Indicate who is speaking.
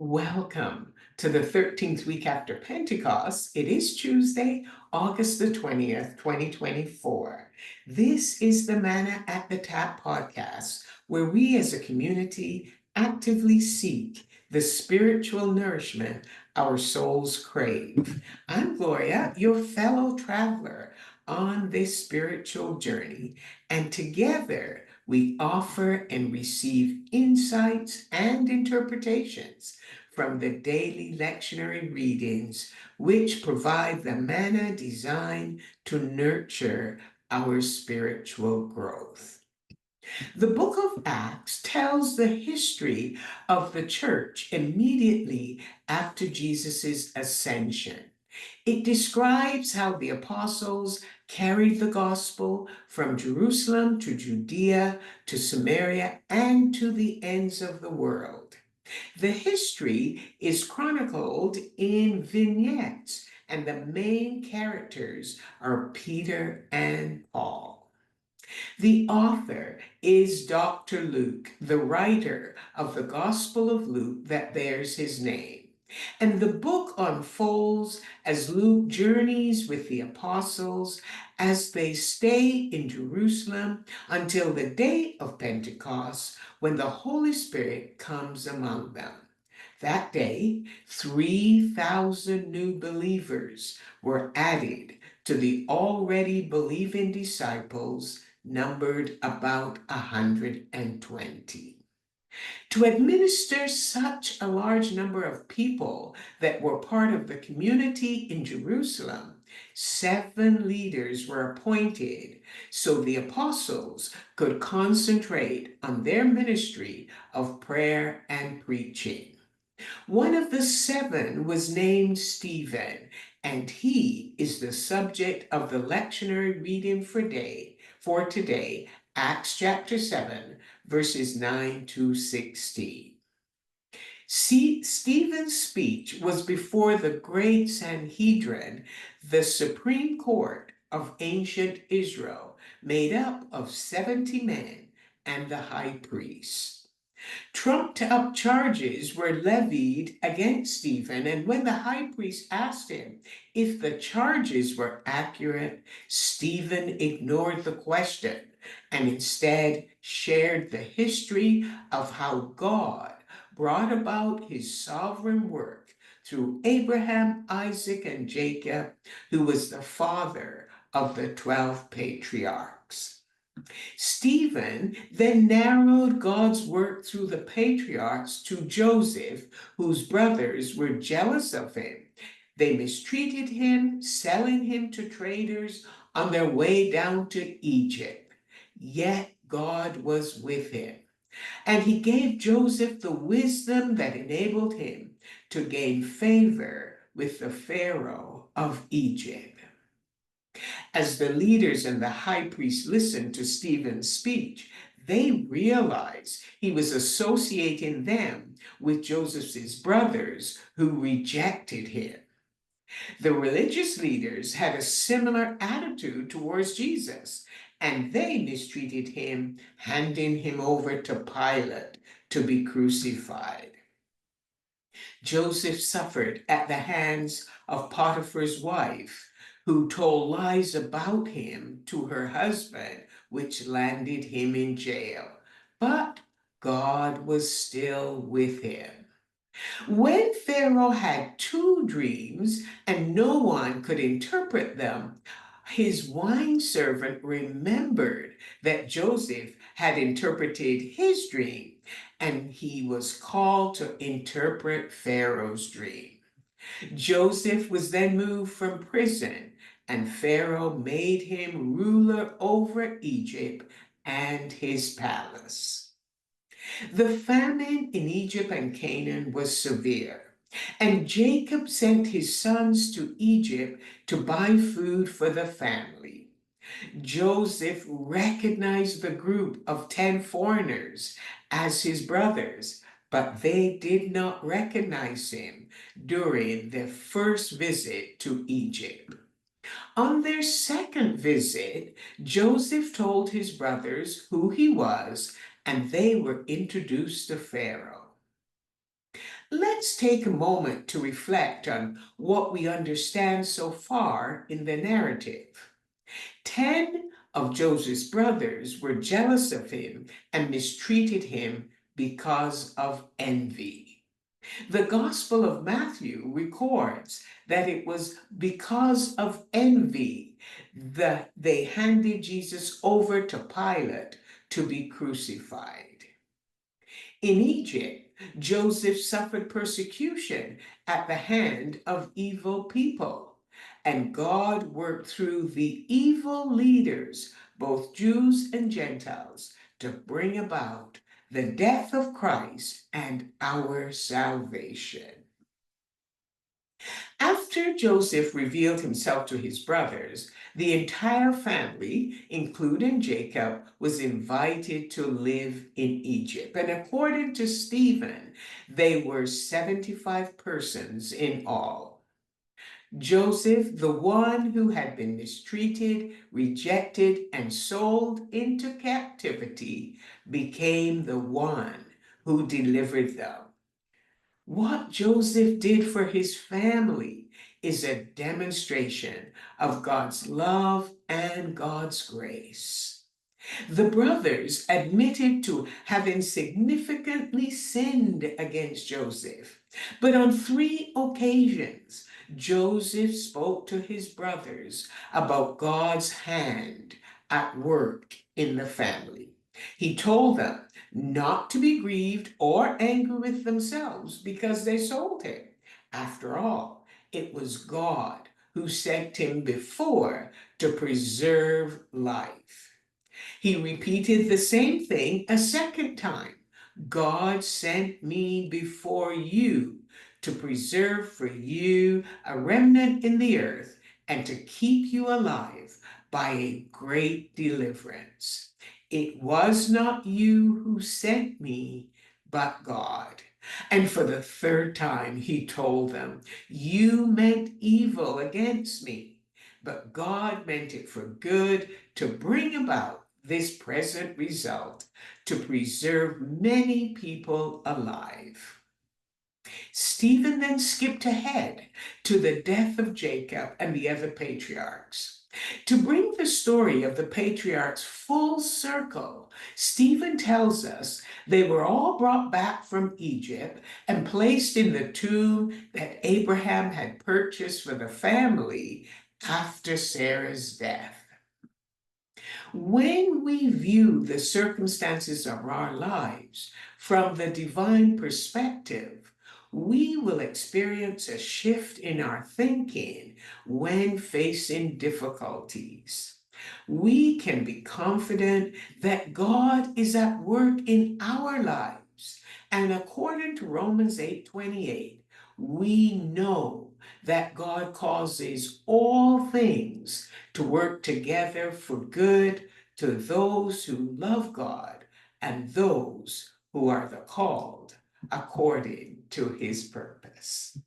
Speaker 1: Welcome to the 13th week after Pentecost. It is Tuesday, August the 20th, 2024. This is the Manna at the Tap podcast, where we as a community actively seek the spiritual nourishment our souls crave. I'm Gloria, your fellow traveler on this spiritual journey, and together we offer and receive insights and interpretations from the daily lectionary readings, which provide the manna designed to nurture our spiritual growth. The book of Acts tells the history of the church immediately after Jesus' ascension. It describes how the apostles carried the gospel from Jerusalem to Judea to Samaria and to the ends of the world. The history is chronicled in vignettes, and the main characters are Peter and Paul. The author is Dr. Luke, the writer of the Gospel of Luke that bears his name. And the book unfolds as Luke journeys with the apostles as they stay in Jerusalem until the day of Pentecost when the Holy Spirit comes among them. That day, 3,000 new believers were added to the already believing disciples, numbered about 120. To administer such a large number of people that were part of the community in Jerusalem, 7 leaders were appointed so the apostles could concentrate on their ministry of prayer and preaching. One of the 7 was named Stephen, and he is the subject of the lectionary reading for today, Acts chapter 7, verses 9 to 16. Stephen's speech was before the great Sanhedrin, the supreme court of ancient Israel, made up of 70 men and the high priest. Trumped up charges were levied against Stephen, and when the high priest asked him if the charges were accurate, Stephen ignored the question and instead shared the history of how God brought about his sovereign work through Abraham, Isaac, and Jacob, who was the father of the 12 patriarchs. Stephen then narrowed God's work through the patriarchs to Joseph, whose brothers were jealous of him. They mistreated him, selling him to traders on their way down to Egypt. Yet God was with him, and he gave Joseph the wisdom that enabled him to gain favor with the Pharaoh of Egypt. As the leaders and the high priest listened to Stephen's speech, they realized he was associating them with Joseph's brothers who rejected him. The religious leaders had a similar attitude towards Jesus, and they mistreated him, handing him over to Pilate to be crucified. Joseph suffered at the hands of Potiphar's wife, who told lies about him to her husband, which landed him in jail. But God was still with him. When Pharaoh had 2 dreams and no one could interpret them, his wine servant remembered that Joseph had interpreted his dream, and he was called to interpret Pharaoh's dream. Joseph was then moved from prison, and Pharaoh made him ruler over Egypt and his palace. The famine in Egypt and Canaan was severe, and Jacob sent his sons to Egypt to buy food for the family. Joseph recognized the group of 10 foreigners as his brothers, but they did not recognize him during their first visit to Egypt. On their second visit, Joseph told his brothers who he was, and they were introduced to Pharaoh. Let's take a moment to reflect on what we understand so far in the narrative. 10 of Joseph's brothers were jealous of him and mistreated him because of envy. The Gospel of Matthew records that it was because of envy that they handed Jesus over to Pilate to be crucified. In Egypt, Joseph suffered persecution at the hand of evil people, and God worked through the evil leaders, both Jews and Gentiles, to bring about the death of Christ and our salvation. After Joseph revealed himself to his brothers, the entire family, including Jacob, was invited to live in Egypt. And according to Stephen, they were 75 persons in all. Joseph, the one who had been mistreated, rejected, and sold into captivity, became the one who delivered them. What Joseph did for his family is a demonstration of God's love and God's grace. The brothers admitted to having significantly sinned against Joseph, but on 3 occasions, Joseph spoke to his brothers about God's hand at work in the family. He told them not to be grieved or angry with themselves because they sold him. After all, it was God who sent him before to preserve life. He repeated the same thing a second time. God sent me before you to preserve for you a remnant in the earth and to keep you alive by a great deliverance. It was not you who sent me, but God. And for the third time, he told them, you meant evil against me, but God meant it for good to bring about this present result, to preserve many people alive. Stephen then skipped ahead to the death of Jacob and the other patriarchs. To bring the story of the patriarchs full circle, Stephen tells us they were all brought back from Egypt and placed in the tomb that Abraham had purchased for the family after Sarah's death. When we view the circumstances of our lives from the divine perspective, we will experience a shift in our thinking when facing difficulties. We can be confident that God is at work in our lives. And according to Romans 8:28, we know that God causes all things to work together for good to those who love God and those who are the called according to his purpose.